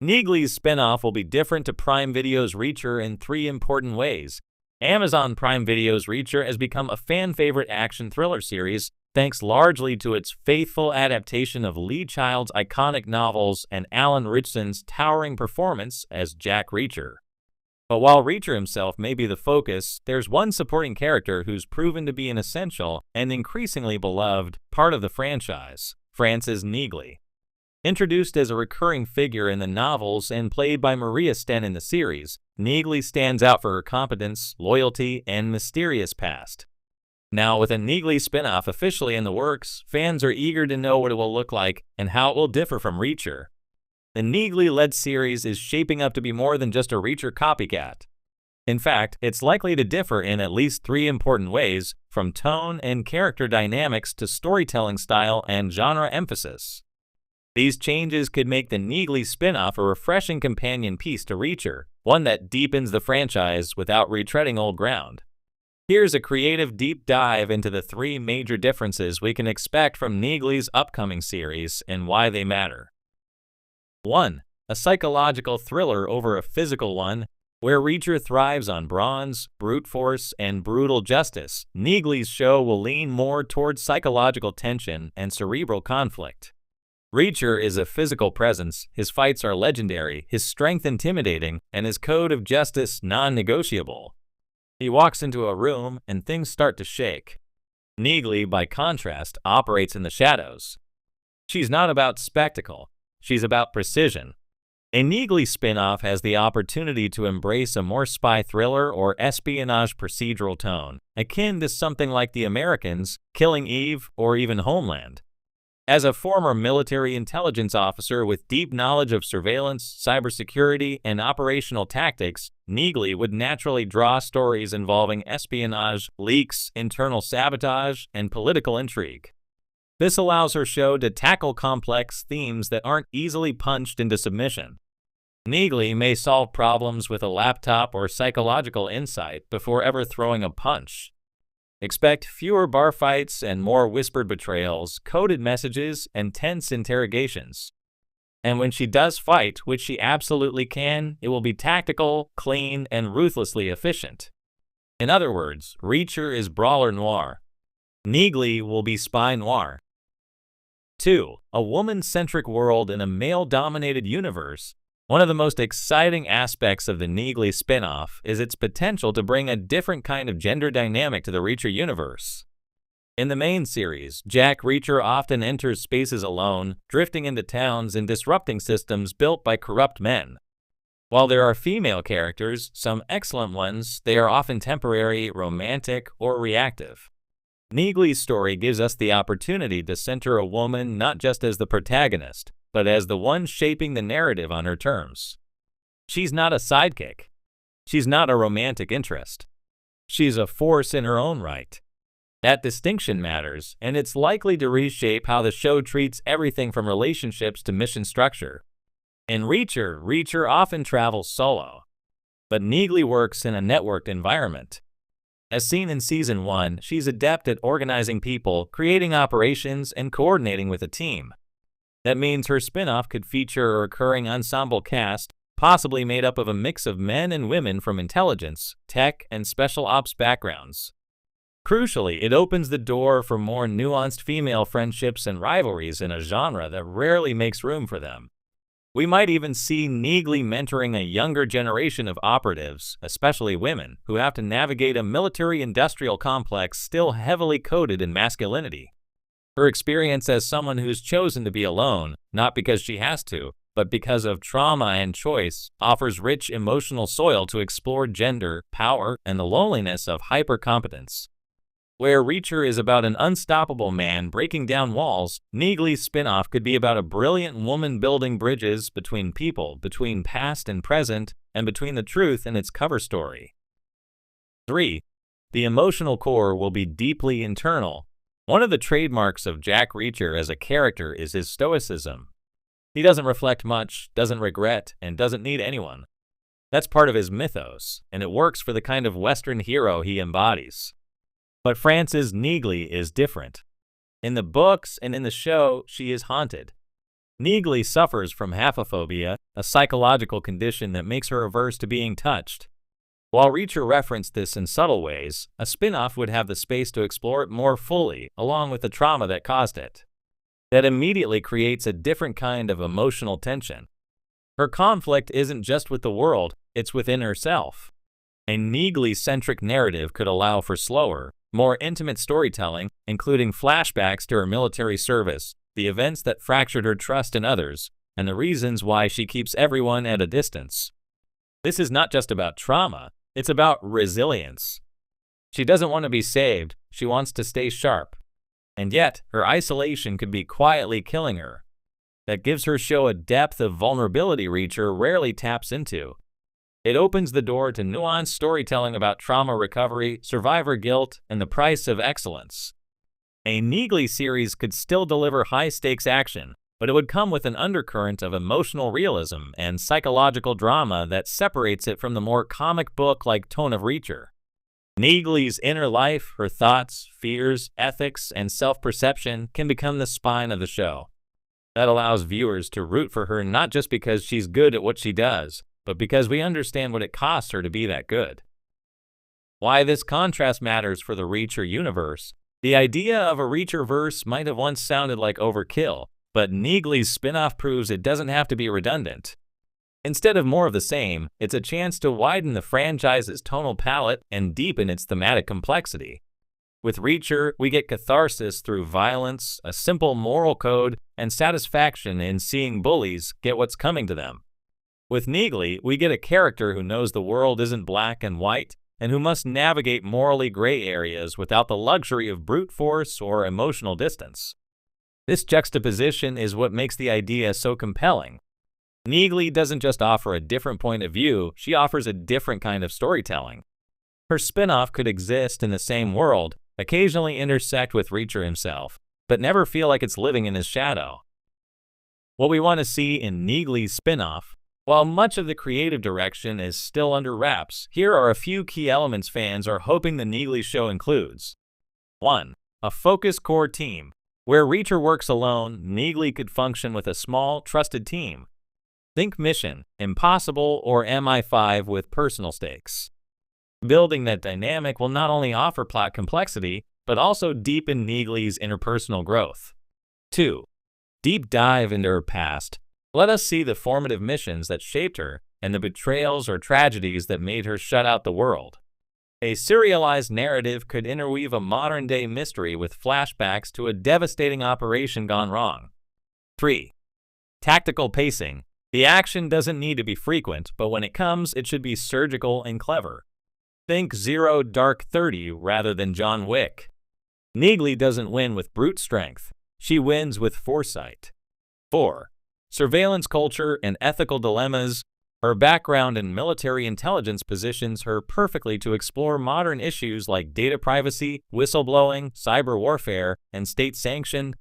Neagley's spinoff will be different to Prime Video's Reacher in three important ways. Amazon Prime Video's Reacher has become a fan-favorite action thriller series, thanks largely to its faithful adaptation of Lee Child's iconic novels and Alan Ritchson's towering performance as Jack Reacher. But while Reacher himself may be the focus, there's one supporting character who's proven to be an essential and increasingly beloved part of the franchise, Frances Neagley. Introduced as a recurring figure in the novels and played by Maria Sten in the series, Neagley stands out for her competence, loyalty, and mysterious past. Now, with a Neagley spin-off officially in the works, fans are eager to know what it will look like and how it will differ from Reacher. The Neagley-led series is shaping up to be more than just a Reacher copycat. In fact, it's likely to differ in at least three important ways, from tone and character dynamics to storytelling style and genre emphasis. These changes could make the Neagley spin-off a refreshing companion piece to Reacher, one that deepens the franchise without retreading old ground. Here's a creative deep dive into the three major differences we can expect from Neagley's upcoming series and why they matter. 1. A psychological thriller over a physical one. Where Reacher thrives on bronze, brute force, and brutal justice, Neagley's show will lean more towards psychological tension and cerebral conflict. Reacher is a physical presence, his fights are legendary, his strength intimidating, and his code of justice non-negotiable. He walks into a room and things start to shake. Neagley, by contrast, operates in the shadows. She's not about spectacle, she's about precision. A Neagley spin-off has the opportunity to embrace a more spy thriller or espionage procedural tone, akin to something like The Americans, Killing Eve, or even Homeland. As a former military intelligence officer with deep knowledge of surveillance, cybersecurity, and operational tactics, Neagley would naturally draw stories involving espionage, leaks, internal sabotage, and political intrigue. This allows her show to tackle complex themes that aren't easily punched into submission. Neagley may solve problems with a laptop or psychological insight before ever throwing a punch. Expect fewer bar fights and more whispered betrayals, coded messages, and tense interrogations. And when she does fight, which she absolutely can, it will be tactical, clean, and ruthlessly efficient. In other words, Reacher is brawler noir. Neagley will be spy noir. 2. A woman-centric world in a male-dominated universe. One of the most exciting aspects of the Neagley spin-off is its potential to bring a different kind of gender dynamic to the Reacher universe. In the main series, Jack Reacher often enters spaces alone, drifting into towns and disrupting systems built by corrupt men. While there are female characters, some excellent ones, they are often temporary, romantic, or reactive. Neagley's story gives us the opportunity to center a woman not just as the protagonist, but as the one shaping the narrative on her terms. She's not a sidekick. She's not a romantic interest. She's a force in her own right. That distinction matters, and it's likely to reshape how the show treats everything from relationships to mission structure. In Reacher, Reacher often travels solo, but Neagley works in a networked environment. As seen in Season 1, she's adept at organizing people, creating operations, and coordinating with a team. That means her spin-off could feature a recurring ensemble cast, possibly made up of a mix of men and women from intelligence, tech, and special ops backgrounds. Crucially, it opens the door for more nuanced female friendships and rivalries in a genre that rarely makes room for them. We might even see Neagley mentoring a younger generation of operatives, especially women, who have to navigate a military-industrial complex still heavily coded in masculinity. Her experience as someone who's chosen to be alone, not because she has to, but because of trauma and choice, offers rich emotional soil to explore gender, power, and the loneliness of hypercompetence. Where Reacher is about an unstoppable man breaking down walls, Neagley's spin-off could be about a brilliant woman building bridges between people, between past and present, and between the truth and its cover story. 3. The emotional core will be deeply internal. One of the trademarks of Jack Reacher as a character is his stoicism. He doesn't reflect much, doesn't regret, and doesn't need anyone. That's part of his mythos, and it works for the kind of Western hero he embodies. But Frances Neagley is different. In the books and in the show, she is haunted. Neagley suffers from haphophobia, a psychological condition that makes her averse to being touched. While Reacher referenced this in subtle ways, a spin-off would have the space to explore it more fully, along with the trauma that caused it. That immediately creates a different kind of emotional tension. Her conflict isn't just with the world, it's within herself. A Neagley-centric narrative could allow for slower, more intimate storytelling, including flashbacks to her military service, the events that fractured her trust in others, and the reasons why she keeps everyone at a distance. This is not just about trauma, it's about resilience. She doesn't want to be saved, she wants to stay sharp. And yet, her isolation could be quietly killing her. That gives her show a depth of vulnerability Reacher rarely taps into. It opens the door to nuanced storytelling about trauma recovery, survivor guilt, and the price of excellence. A Neagley series could still deliver high-stakes action, but it would come with an undercurrent of emotional realism and psychological drama that separates it from the more comic book-like tone of Reacher. Neagley's inner life, her thoughts, fears, ethics, and self-perception can become the spine of the show. That allows viewers to root for her not just because she's good at what she does, but because we understand what it costs her to be that good. Why this contrast matters for the Reacher universe. The idea of a Reacher-verse might have once sounded like overkill, but Neagley's spin-off proves it doesn't have to be redundant. Instead of more of the same, it's a chance to widen the franchise's tonal palette and deepen its thematic complexity. With Reacher, we get catharsis through violence, a simple moral code, and satisfaction in seeing bullies get what's coming to them. With Neagley, we get a character who knows the world isn't black and white, and who must navigate morally gray areas without the luxury of brute force or emotional distance. This juxtaposition is what makes the idea so compelling. Neagley doesn't just offer a different point of view, she offers a different kind of storytelling. Her spin-off could exist in the same world, occasionally intersect with Reacher himself, but never feel like it's living in his shadow. What we want to see in Neagley's spin-off, while much of the creative direction is still under wraps, here are a few key elements fans are hoping the Neagley show includes. 1. A focused core team. Where Reacher works alone, Neagley could function with a small, trusted team. Think Mission, Impossible, or MI5 with personal stakes. Building that dynamic will not only offer plot complexity, but also deepen Neagley's interpersonal growth. 2. Deep dive into her past. Let us see the formative missions that shaped her and the betrayals or tragedies that made her shut out the world. A serialized narrative could interweave a modern-day mystery with flashbacks to a devastating operation gone wrong. 3. Tactical pacing. The action doesn't need to be frequent, but when it comes, it should be surgical and clever. Think Zero Dark 30 rather than John Wick. Neagley doesn't win with brute strength. She wins with foresight. 4. Surveillance culture and ethical dilemmas. Her background in military intelligence positions her perfectly to explore modern issues like data privacy, whistleblowing, cyber warfare, and state-sanctioned,